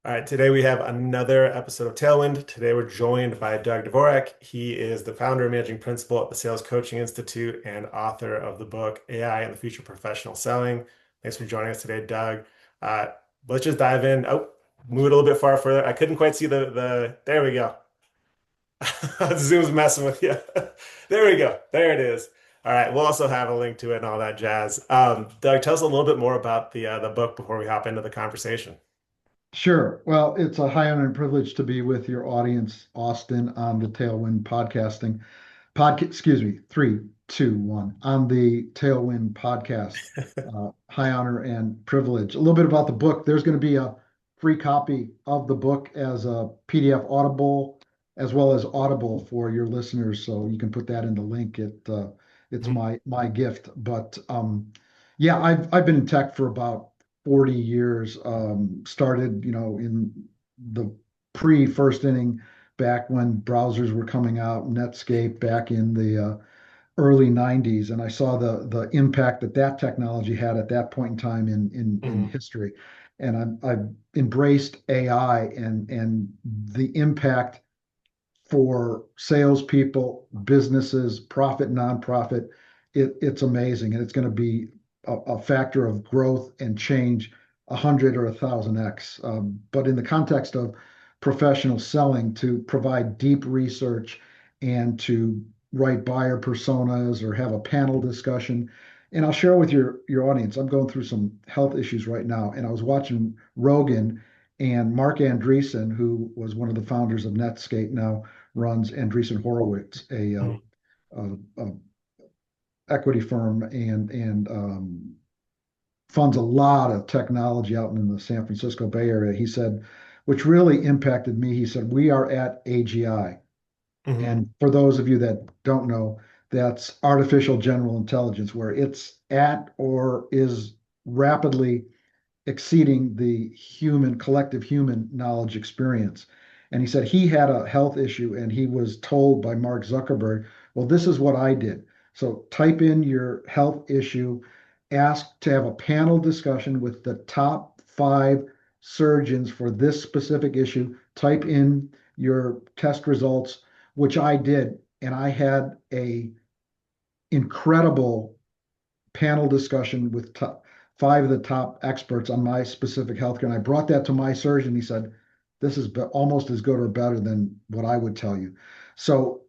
All right, today we have another episode of Tailwind. Today we're joined by Doug Dvorak. He is the founder and managing principal at the Sales Coaching Institute and author of the book AI and the Future of Professional Selling. Thanks for joining us today, Doug. Uh, let's just dive in. Oh, move it a little bit far further. I couldn't quite see there we go. Zoom's messing with you. There we go. There it is. All right, we'll also have a link to it and all that jazz. Doug, tell us a little bit more about the book before we hop into the conversation. Sure. Well, it's a high honor and privilege to be with your audience, Austin, on the Tailwind podcasting excuse me, three, two, one, on the Tailwind podcast. High honor and privilege. A little bit about the book. There's going to be a free copy of the book as a PDF Audible, as well as Audible for your listeners. So you can put that in the link. It's Mhm. my gift. But yeah, I've been in tech for about 40 years. Started, in the pre first inning back when browsers were coming out, Netscape back in the early 90s, and I saw the impact that that technology had at that point in time in Mhm. history. And I've embraced AI and the impact for salespeople, businesses, profit, nonprofit. It's amazing, and it's going to be a factor of growth and change 100 or 1,000x. But in the context of professional selling, to provide deep research and to write buyer personas or have a panel discussion. And I'll share with your audience, I'm going through some health issues right now, and I was watching Rogan and Mark Andreessen, who was one of the founders of Netscape, now runs Andreessen Horowitz, Mhm. a equity firm, and funds a lot of technology out in the San Francisco Bay Area. He said, which really impacted me, he said, we are at AGI. Mhm. And for those of you that don't know, that's artificial general intelligence, where it's at or is rapidly exceeding the collective human knowledge experience. And he said he had a health issue and he was told by Mark Zuckerberg, well, this is what I did. So type in your health issue, ask to have a panel discussion with the top five surgeons for this specific issue, type in your test results, which I did. And I had a incredible panel discussion with five of the top experts on my specific healthcare. And I brought that to my surgeon. He said, this is almost as good or better than what I would tell you. So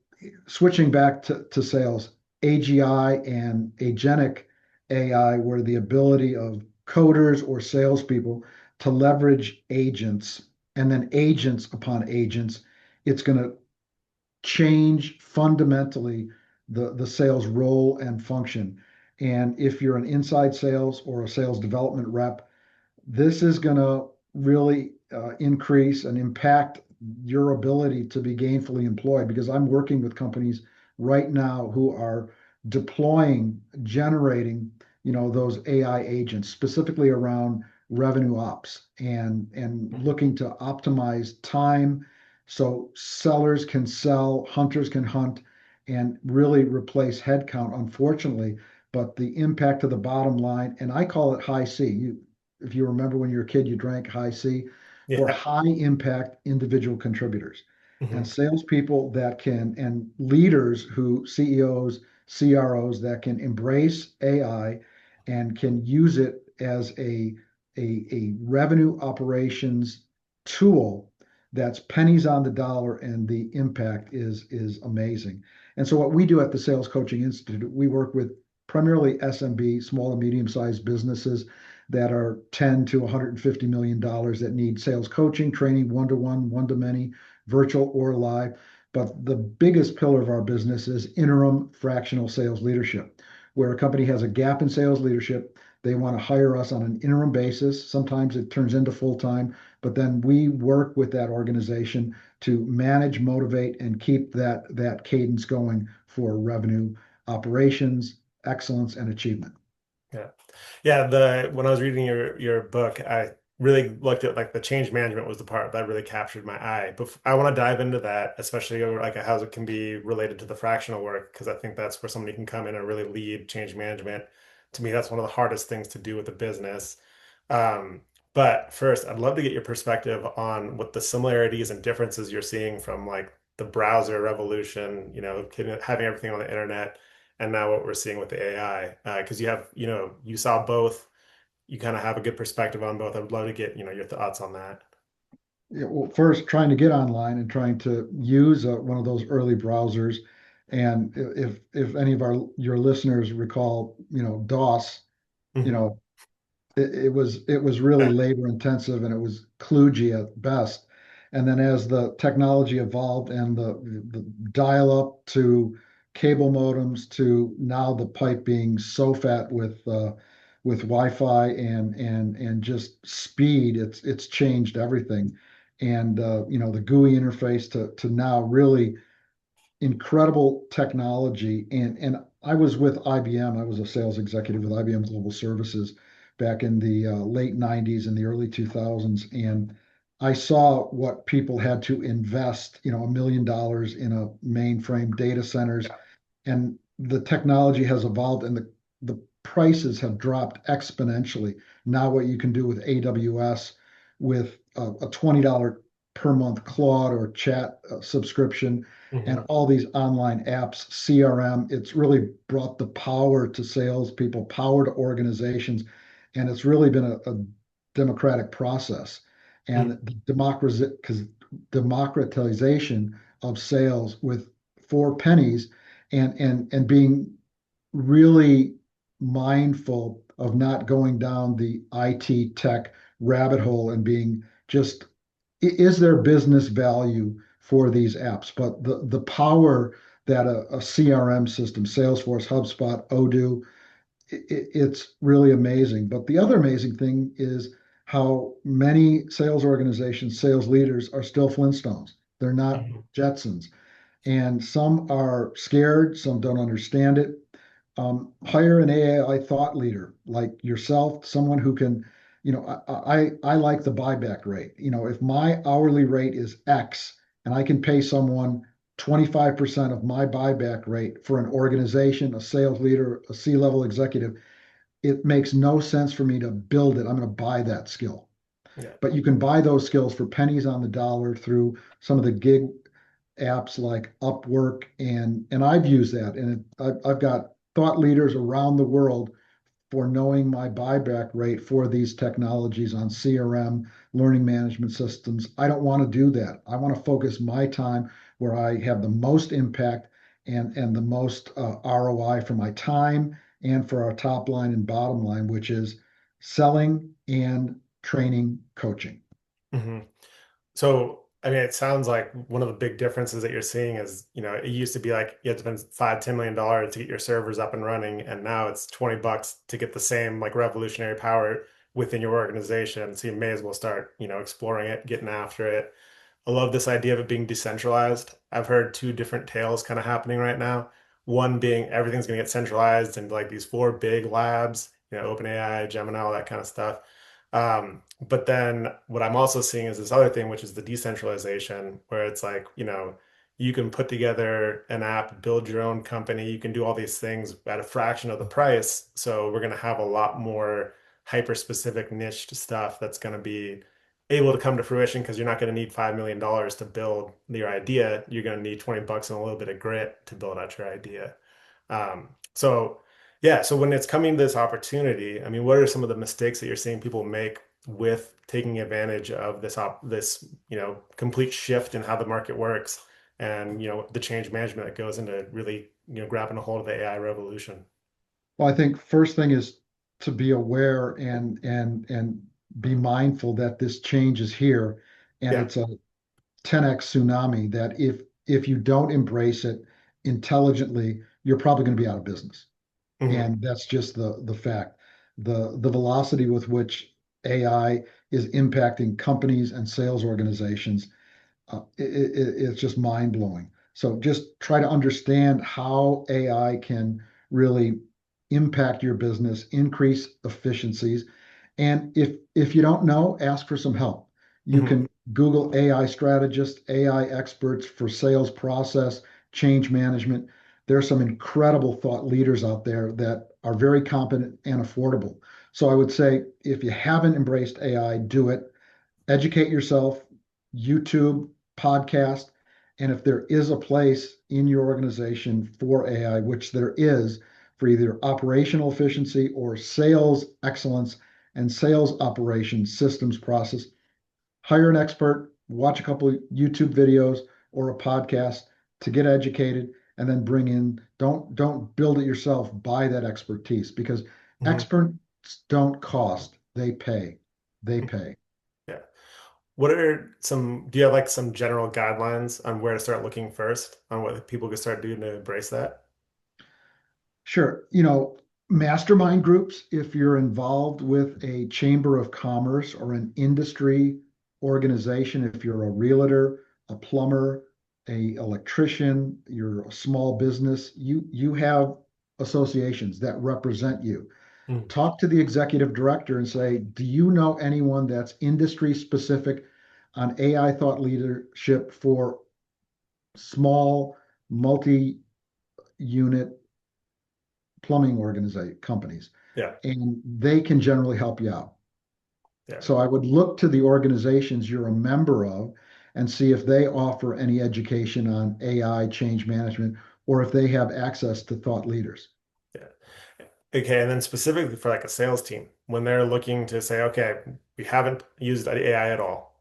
switching back to sales, AGI and agentic AI were the ability of coders or salespeople to leverage agents and then agents upon agents. It's going to change fundamentally the sales role and function. And if you're an inside sales or a sales development rep, this is going to really increase and impact your ability to be gainfully employed, because I'm working with companies right now who are deploying, generating, those AI agents specifically around revenue ops and looking to optimize time so sellers can sell, hunters can hunt, and really replace headcount, unfortunately. But the impact to the bottom line, and I call it high C. If you remember when you were a kid, you drank high C for Yeah. high impact individual contributors and Mhm. salespeople that can, and leaders who, CEOs, CROs that can embrace AI and can use it as a revenue operations tool that's pennies on the dollar, and the impact is amazing. And so what we do at the Sales Coaching Institute, we work with primarily SMB, small and medium sized businesses that are 10 to 150 million dollars, that need sales coaching, training, one to one, one to many, virtual or live. But the biggest pillar of our business is interim fractional sales leadership, where a company has a gap in sales leadership. They want to hire us on an interim basis. Sometimes it turns into full time, but then we work with that organization to manage, motivate, and keep that cadence going for revenue operations, excellence, and achievement. Yeah. Yeah, the when I was reading your book, I really looked at like the change management was the part that really captured my eye. But I want to dive into that, especially like how it can be related to the fractional work, because I think that's where somebody can come in and really lead change management. To me, that's one of the hardest things to do with a business. Um, But first, I'd love to get your perspective on what the similarities and differences you're seeing from like the browser revolution, having everything on the internet, and now what we're seeing with the AI. Because you saw both, you kind of have a good perspective on both. I'd love to get, your thoughts on that. Yeah, well, first, trying to get online and trying to use one of those early browsers. And if any of your listeners recall, DOS, you Hmm. know, it was really labor intensive and it was kludgy at best. And then as the technology evolved and the dial up to cable modems to now the pipe being so fat with Wi-Fi and just speed, it's changed everything. And the GUI interface to now really incredible technology. And I was with IBM. I was a sales executive with IBM Global Services back in the late 90s and the early 2000s. And I saw what people had to invest, $1 million in a mainframe data centers, and the technology has evolved and the prices have dropped exponentially. Now, what you can do with AWS with a $20 per month Claude or chat subscription and Hmm. all these online apps, CRM, it's really brought the power to salespeople, power to organizations, and it's really been a democratic process. And Hmm. the democratization of sales with 4 pennies and being really mindful of not going down the IT tech rabbit hole and being just, is there business value for these apps? But the power that a CRM system, Salesforce, HubSpot, Odoo, it's really amazing. But the other amazing thing is how many sales organizations, sales leaders are still Flintstones. They're not Hmm. Jetsons, and some are scared, some don't understand it. Hire an AI thought leader like yourself, someone who can, I like the buyback rate. If my hourly rate is X and I can pay someone 25% of my buyback rate for an organization, a sales leader, a C-level executive, it makes no sense for me to build it. I'm going to buy that skill. Yeah. But you can buy those skills for pennies on the dollar through some of the gig apps like Upwork, and I've used that, and I've got thought leaders around the world for knowing my buyback rate for these technologies on CRM, learning management systems. I don't want to do that. I want to focus my time where I have the most impact and the most ROI for my time and for our top line and bottom line, which is selling and training coaching. Hmm. So, I mean, it sounds like one of the big differences that you're seeing is, it used to be like you had to spend $5, $10 million to get your servers up and running, and now it's $20 to get the same like revolutionary power within your organization. So you may as well start, exploring it, getting after it. I love this idea of it being decentralized. I've heard two different tales kind of happening right now. One being everything's going to get centralized into like these four big labs, OpenAI, Gemini, all that kind of stuff. But then what I'm also seeing is this other thing, which is the decentralization, where it's like, you can put together an app, build your own company, you can do all these things at a fraction of the price. So we're going to have a lot more hyper specific niche stuff that's going to be able to come to fruition because you're not going to need $5 million to build your idea. You're going to need $20 and a little bit of grit to build out your idea. So yeah, so when it's coming to this opportunity, I mean, what are some of the mistakes that you're seeing people make with taking advantage of this, complete shift in how the market works and, the change management that goes into really, grabbing a hold of the AI revolution? Well, I think first thing is to be aware and be mindful that this change is here, and Yeah. it's a 10x tsunami that if you don't embrace it intelligently, you're probably going to be out of business. Hmm. And that's just the fact. The velocity with which AI is impacting companies and sales organizations, it's just mind blowing. So just try to understand how AI can really impact your business, increase efficiencies. And if you don't know, ask for some help. You Hmm. can Google AI strategists, AI experts for sales process, change management. There are some incredible thought leaders out there that are very competent and affordable. So I would say if you haven't embraced AI, do it. Educate yourself, YouTube, podcast, and if there is a place in your organization for AI, which there is for either operational efficiency or sales excellence and sales operations systems process, hire an expert, watch a couple of YouTube videos or a podcast to get educated, and then bring in, don't build it yourself, buy that expertise because Mhm. experts don't cost, they pay. They pay. Yeah. What are some, do you have like some general guidelines on where to start looking first on what people can start doing to embrace that? Sure. Mastermind groups, if you're involved with a chamber of commerce or an industry organization, if you're a realtor, a plumber, a electrician, you're a small business, you have associations that represent you. Mm. Talk to the executive director and say, do you know anyone that's industry specific on AI thought leadership for small multi-unit plumbing organization companies, Yeah. and they can generally help you out. Yeah. So I would look to the organizations you're a member of and see if they offer any education on AI change management or if they have access to thought leaders. Yeah. Okay, and then specifically for like a sales team, when they're looking to say, okay, we haven't used AI at all,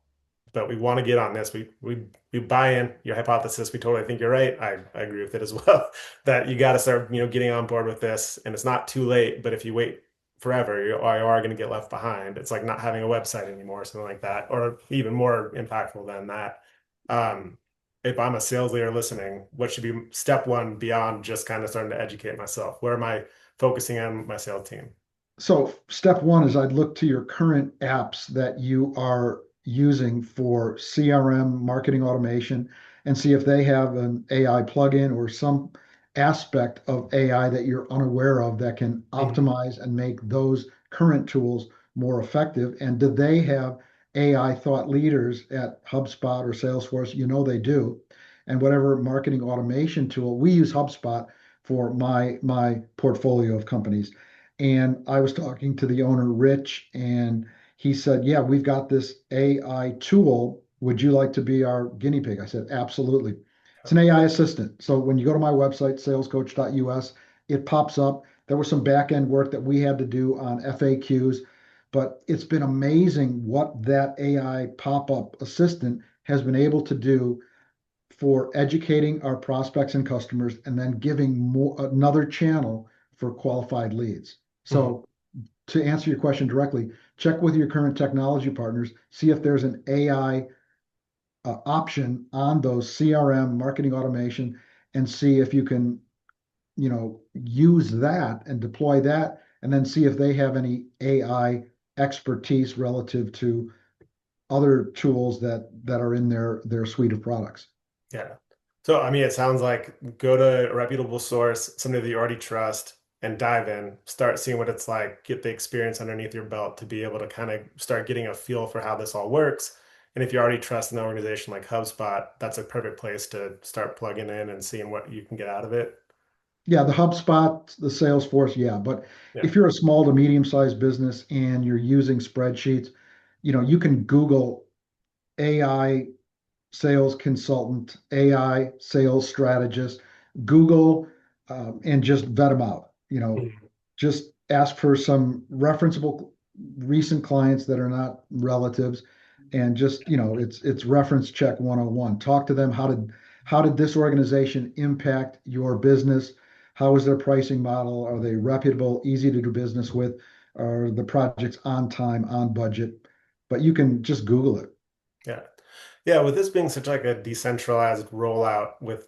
but we want to get on this. We buy in your hypothesis. We totally think you're right. I agree with it as well. That you got to start, getting on board with this, and it's not too late. But if you wait forever, you are going to get left behind. It's like not having a website anymore, something like that, or even more impactful than that. Um, if I'm a sales leader listening, what should be step one beyond just kind of starting to educate myself? Where am I focusing on my sales team? So step one is I'd look to your current apps that you are using for CRM marketing automation and see if they have an AI plugin or some aspect of AI that you're unaware of that can Mhm. optimize and make those current tools more effective. And do they have AI thought leaders at HubSpot or Salesforce? You know they do. And whatever marketing automation tool, we use HubSpot for my portfolio of companies. And I was talking to the owner, Rich, and he said, yeah, we've got this AI tool. Would you like to be our guinea pig? I said, absolutely. It's an AI assistant. So when you go to my website, salescoach.us, it pops up. There was some back end work that we had to do on FAQs, but it's been amazing what that AI pop up assistant has been able to do for educating our prospects and customers and then giving more another channel for qualified leads. Mhm. So to answer your question directly, check with your current technology partners, see if there's an AI option on those CRM marketing automation and see if you can, use that and deploy that and then see if they have any AI expertise relative to other tools that are in their suite of products. Yeah. So, I mean, it sounds like go to a reputable source, somebody that you already trust, and dive in, start seeing what it's like, get the experience underneath your belt to be able to kind of start getting a feel for how this all works. And if you already trust an organization like HubSpot, that's a perfect place to start plugging in and seeing what you can get out of it. Yeah, the HubSpot, the Salesforce, yeah. But Yeah. if you're a small to medium-sized business and you're using spreadsheets, you can Google AI sales consultant, AI sales strategist, Google, and just vet them out. Mhm. Just ask for some referenceable recent clients that are not relatives, and just it's reference check 101. Talk to them. How did this organization impact your business? How is their pricing model? Are they reputable, easy to do business with? Are the projects on time, on budget? But you can just Google it. Yeah. Yeah, with this being such like a decentralized rollout with,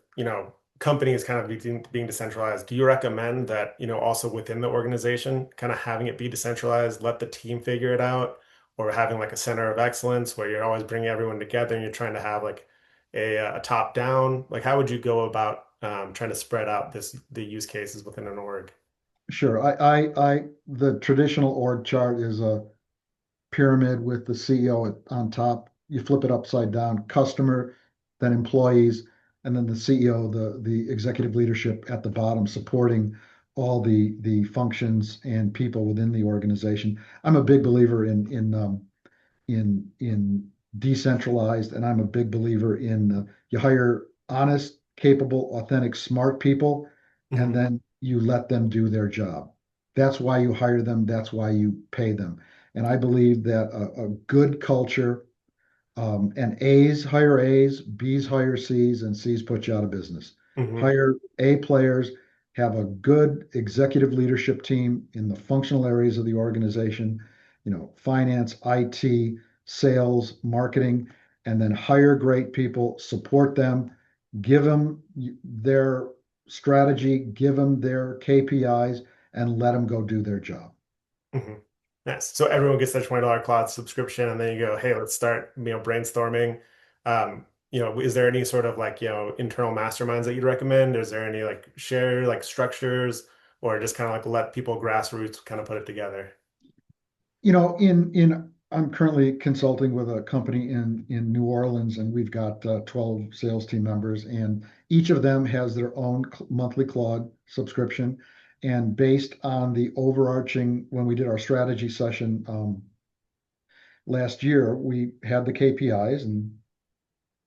companies kind of being decentralized, do you recommend that, also within the organization, kind of having it be decentralized, let the team figure it out, or having like a center of excellence where you're always bringing everyone together and you're trying to have like a top down? Like, how would you go about trying to spread out the use cases within an org? Sure. The traditional org chart is a pyramid with the CEO on top. You flip it upside down, customer, then employees, and then the CEO, the executive leadership at the bottom supporting all the functions and people within the organization. I'm a big believer in decentralized, and I'm a big believer in you hire honest, capable, authentic, smart people, and Hmm. then you let them do their job. That's why you hire them. That's why you pay them. And I believe that a good culture, and A's hire A's, B's hire C's, and C's put you out of business. Hmm. Hire A players, have a good executive leadership team in the functional areas of the organization, finance, IT, sales, marketing, and then hire great people, support them, give them their strategy, give them their KPIs, and let them go do their job. Hmm. Nice. So everyone gets their $20 cloud subscription, and then you go, hey, let's start, brainstorming. Is there any sort of like, internal masterminds that you'd recommend? Is there any like share like structures, or just kind of like let people grassroots kind of put it together? In I'm currently consulting with a company in New Orleans, and we've got 12 sales team members, and each of them has their own monthly Claude subscription. And based on the overarching, when we did our strategy session last year, we had the KPIs, and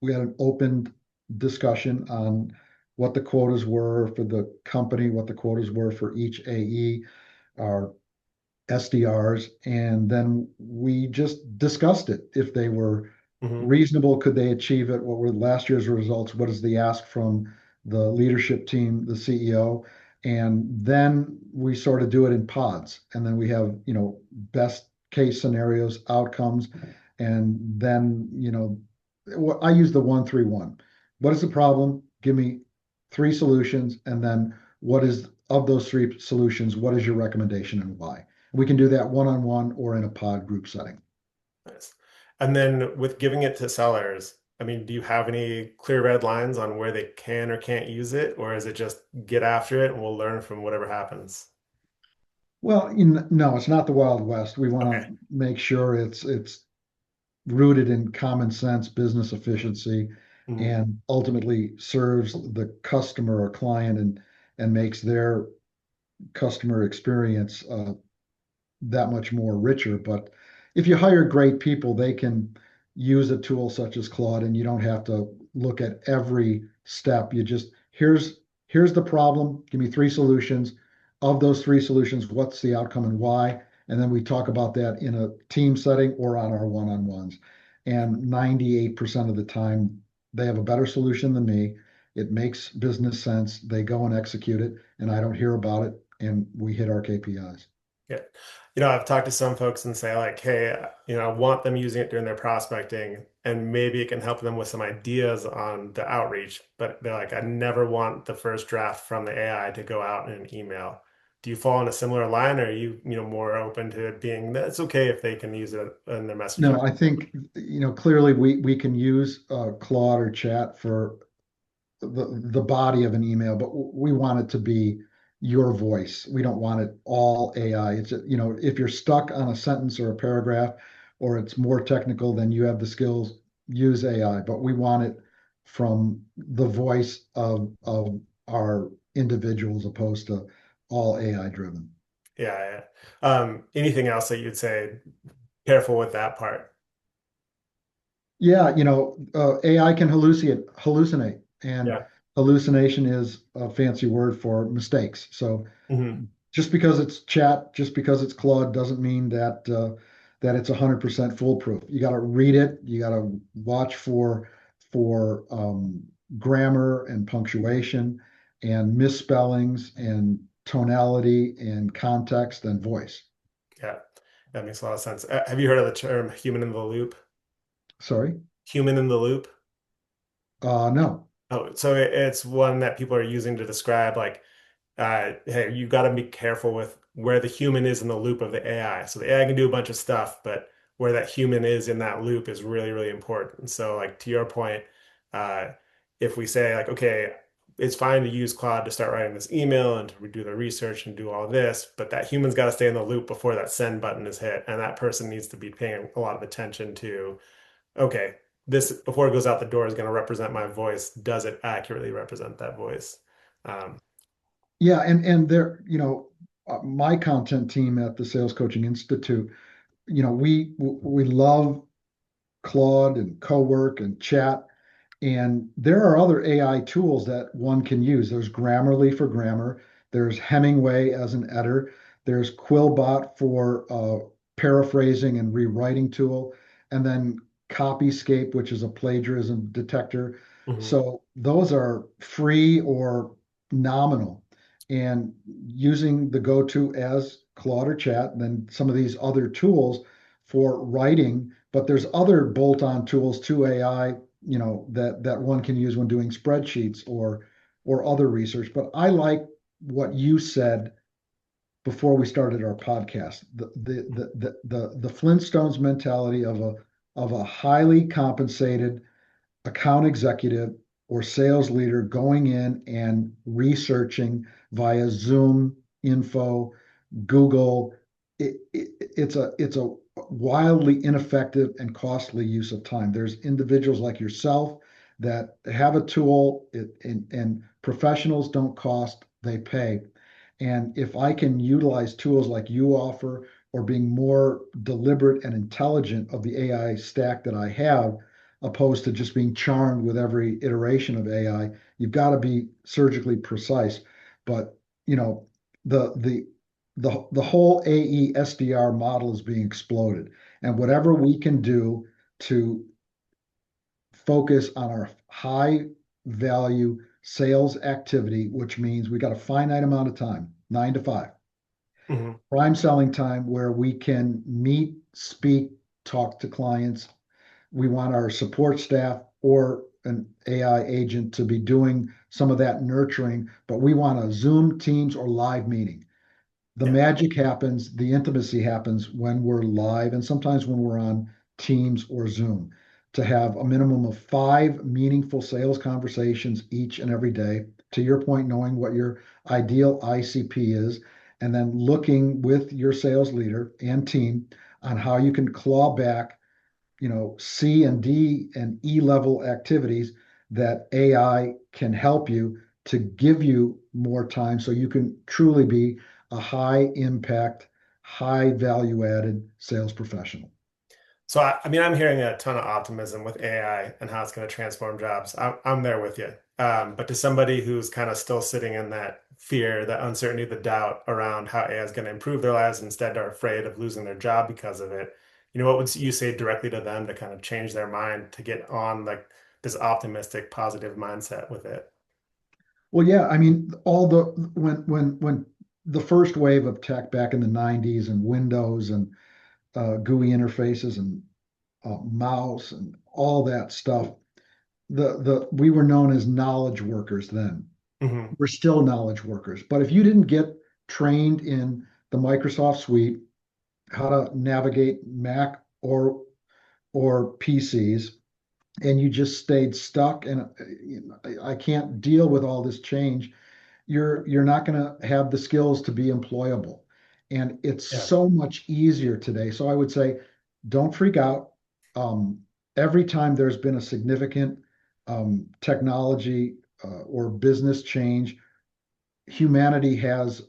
we had an open discussion on what the quotas were for the company, what the quotas were for each AE, our SDRs, and then we just discussed it. If they were Hmm. reasonable, could they achieve it? What were last year's results? What is the ask from the leadership team, the CEO? And then we sort of do it in pods. And then we have, best case scenarios, outcomes. And then, I use the 1-3-1. What is the problem? Give me three solutions. And then what is of those three solutions, what is your recommendation and why? We can do that one-on-one or in a pod group setting. Nice. And then with giving it to sellers, do you have any clear red lines on where they can or can't use it, or is it just get after it and we'll learn from whatever happens? Well, no, it's not the Wild West. We want Okay. to make sure it's rooted in common sense, business efficiency, Hmm. and ultimately serves the customer or client and makes their customer experience that much more richer. But if you hire great people, they can use a tool such as Claude, and you don't have to look at every step. You just here's the problem. Give me three solutions. Of those three solutions, what's the outcome and why? And then we talk about that in a team setting or on our one-on-ones. And 98% of the time, they have a better solution than me. It makes business sense. They go and execute it, and I don't hear about it, and we hit our KPIs. Yeah. I've talked to some folks and say like, hey, I want them using it during their prospecting and maybe it can help them with some ideas on the outreach, but they're like, I never want the first draft from the AI to go out in an email. Do you fall in a similar line, or are you, more open to it being that it's okay if they can use it in their messaging? No, I think, clearly we can use Claude or chat for the body of an email, but we want it to be your voice. We don't want it all AI. If you're stuck on a sentence or a paragraph, or it's more technical than you have the skills, use AI. But we want it from the voice of our individuals, opposed to all AI driven. Yeah, yeah. Anything else that you'd say careful with that part? Yeah, AI can hallucinate, and Yeah. hallucination is a fancy word for mistakes. So Hmm. just because it's chat, just because it's Claude, doesn't mean that it's 100% foolproof. You got to read it. You got to watch for grammar and punctuation and misspellings and tonality and context and voice. Yeah, that makes a lot of sense. Have you heard of the term human in the loop? Sorry. Human in the loop? No. Oh, so it's one that people are using to describe like, hey, you got to be careful with where the human is in the loop of the AI. So the AI can do a bunch of stuff, but where that human is in that loop is really, really important. So like to your point, uh, if we say like, okay, it's fine to use Claude to start writing this email and to do the research and do all this, but that human's got to stay in the loop before that send button is hit, and that person needs to be paying a lot of attention to, okay, this before it goes out the door is going to represent my voice. Does it accurately represent that voice? Um, Yeah, and there, my content team at the Sales Coaching Institute, we love Claude and Cowork and Chat. And there are other AI tools that one can use. There's Grammarly for grammar. There's Hemingway as an editor. There's Quillbot for paraphrasing and rewriting tool. And then Copyscape, which is a plagiarism detector. Hmm. So those are free or nominal. And using the go-to as Claude or Chat, and then some of these other tools for writing. But there's other bolt-on tools to AI, that one can use when doing spreadsheets or other research. But I like what you said before we started our podcast. The Flintstones mentality of a highly compensated account executive or sales leader going in and researching via Zoom info, Google. It's a wildly ineffective and costly use of time. There's individuals like yourself that have a tool, and professionals don't cost, they pay. And if I can utilize tools like you offer, or being more deliberate and intelligent of the AI stack that I have, opposed to just being charmed with every iteration of AI, you've got to be surgically precise. But the the the whole AE SDR model is being exploded. And whatever we can do to focus on our high value sales activity, which means we got a finite amount of time, 9 to 5, Hmm. prime selling time where we can meet, speak, talk to clients. We want our support staff or an AI agent to be doing some of that nurturing, but we want a Zoom, Teams, or live meeting. The Yeah. magic happens, the intimacy happens when we're live and sometimes when we're on Teams or Zoom. To have a minimum of 5 meaningful sales conversations each and every day, to your point, knowing what your ideal ICP is, and then looking with your sales leader and team on how you can claw back, C and D and E level activities that AI can help you to give you more time so you can truly be a high impact, high value added sales professional. So I mean, I'm hearing a ton of optimism with AI and how it's going to transform jobs. I'm there with you. But to somebody who's kind of still sitting in that fear, that uncertainty, the doubt around how AI is going to improve their lives, instead are afraid of losing their job because of it, what would you say directly to them to kind of change their mind to get on like this optimistic, positive mindset with it? Well, yeah, I mean, all the when the first wave of tech back in the 90s and Windows and GUI interfaces and mouse and all that stuff, the we were known as knowledge workers then. Hmm. We're still knowledge workers. But if you didn't get trained in the Microsoft suite, how to navigate Mac or PCs, and you just stayed stuck, and I can't deal with all this change, you're not going to have the skills to be employable. And it's Yeah. so much easier today. So I would say, don't freak out. Um, every time there's been a significant technology or business change, humanity has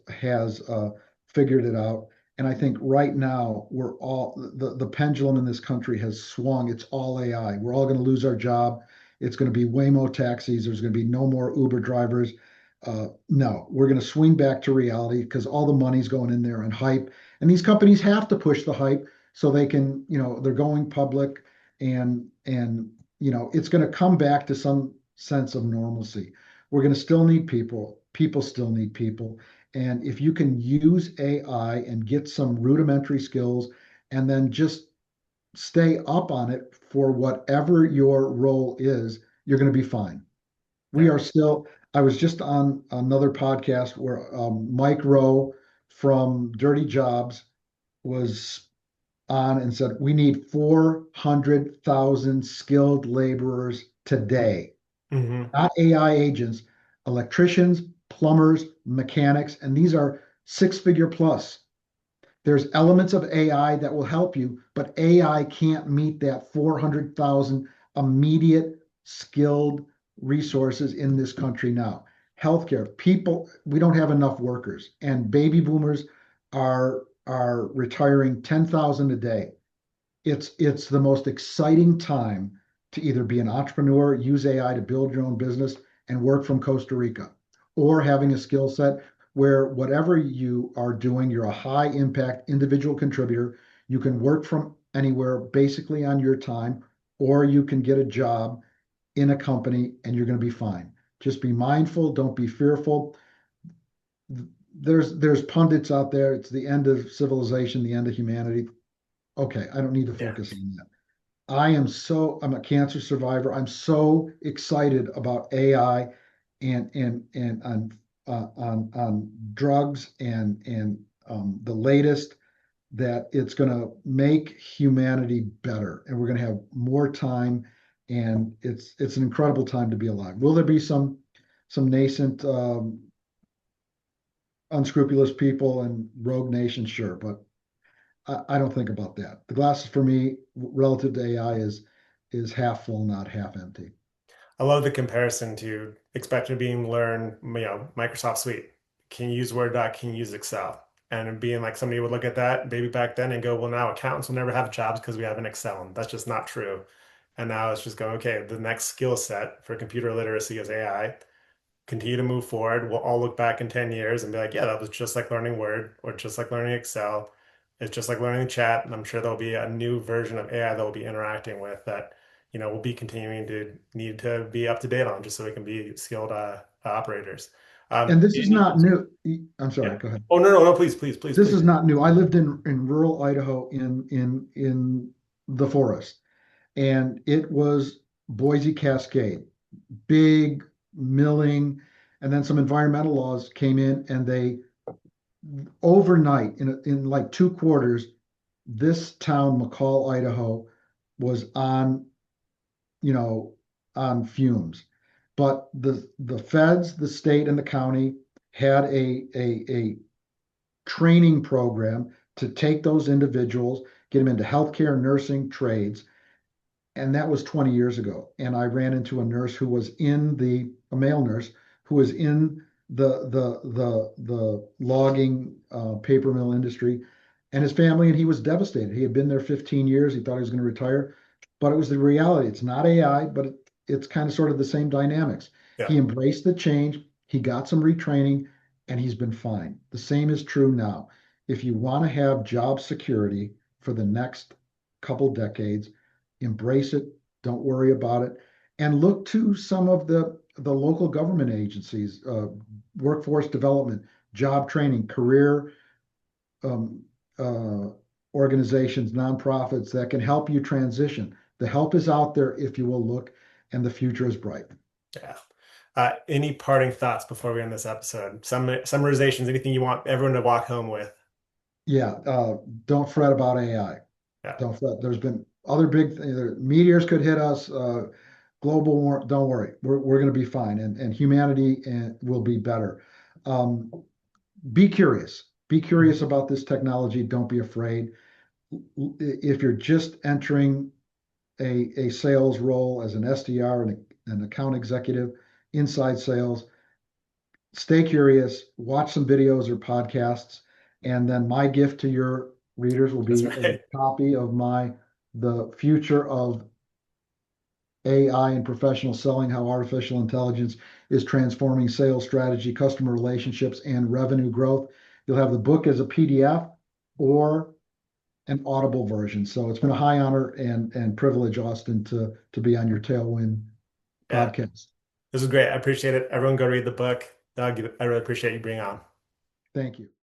figured it out. And I think right now the pendulum in this country has swung. It's all AI. We're all going to lose our job. It's going to be Waymo taxis. There's going to be no more Uber drivers. No, we're going to swing back to reality because all the money's going in there and hype. And these companies have to push the hype so they can, they're going public, and it's going to come back to some sense of normalcy. We're going to still need people. People still need people. And if you can use AI and get some rudimentary skills and then just stay up on it for whatever your role is, you're going to be fine. We Yeah. are still, I was just on another podcast where Mike Rowe from Dirty Jobs was on and said, we need 400,000 skilled laborers today, Hmm. not AI agents, electricians, plumbers, mechanics, and these are 6 figure plus. There's elements of AI that will help you, but AI can't meet that 400,000 immediate skilled resources in this country now. healthcare. People, we don't have enough workers, and baby boomers are retiring 10,000 a day. It's the most exciting time to either be an entrepreneur, use AI to build your own business, and work from Costa Rica, or having a skill set where whatever you are doing, you're a high impact individual contributor. You can work from anywhere basically on your time, or you can get a job in a company and you're going to be fine. Just be mindful, don't be fearful. There's pundits out there. It's the end of civilization, the end of humanity. Okay, I don't need to Yeah. focus on that. I'm a cancer survivor. I'm so excited about AI and on drugs and the latest that it's going to make humanity better, and we're going to have more time, and it's an incredible time to be alive. Will there be some nascent unscrupulous people and rogue nations? Sure, but I don't think about that. The glass for me relative to AI is half full, not half empty. I love the comparison to expecting to being learn, Microsoft Suite. Can you use Word doc? Can you use Excel? And being like somebody would look at that maybe back then and go, well, now accountants will never have jobs because we have an Excel. And that's just not true. And now it's just going, okay, the next skill set for computer literacy is AI. Continue to move forward. We'll all look back in 10 years and be like, yeah, that was just like learning Word or just like learning Excel. It's just like learning chat. And I'm sure there'll be a new version of AI that we'll be interacting with that, we'll be continuing to need to be up to date on just so we can be skilled operators. And this is Any, not new. I'm yeah. sorry, go ahead. Oh, no, no, no, please, please, please, This please. is not new. I lived in rural Idaho in the forest, and it was Boise Cascade, big milling, and then some environmental laws came in, and they overnight in like 2 quarters, this town, McCall, Idaho, was you know, on fumes. But the feds, the state, and the county had a training program to take those individuals, get them into healthcare, nursing, trades, and that was 20 years ago. And I ran into a nurse who was a male nurse who was in the logging paper mill industry, and his family, and he was devastated. He had been there 15 years. He thought he was going to retire, but it was the reality. It's not AI, but it's kind of sort of the same dynamics. Yeah. He embraced the change. He got some retraining, and he's been fine. The same is true now. If you want to have job security for the next couple decades, embrace it, don't worry about it, and look to some of the local government agencies, workforce development, job training, career um, uh, organizations, nonprofits that can help you transition. The help is out there if you will look, and the future is bright. Yeah. Any parting thoughts before we end this episode? Some summarizations, anything you want everyone to walk home with? Yeah, don't fret about AI. Yeah. Don't fret. There's been other big meteors could hit us. Global war. Don't worry. We're going to be fine, and humanity will be better. Um, be curious. Be curious Mhm. about this technology. Don't be afraid. If you're just entering a sales role as an SDR and an account executive, inside sales, stay curious. Watch some videos or podcasts, and then my gift to your readers will That's be a right. copy of my The Future of AI and Professional Selling: How Artificial Intelligence is Transforming Sales Strategy, Customer Relationships, and Revenue Growth. You'll have the book as a PDF or an Audible version. So it's been a high honor and privilege, Austin, to be on your Tailwind Yeah. podcast. This is great. I appreciate it. Everyone go read the book. Doug, I really appreciate you being on. Thank you.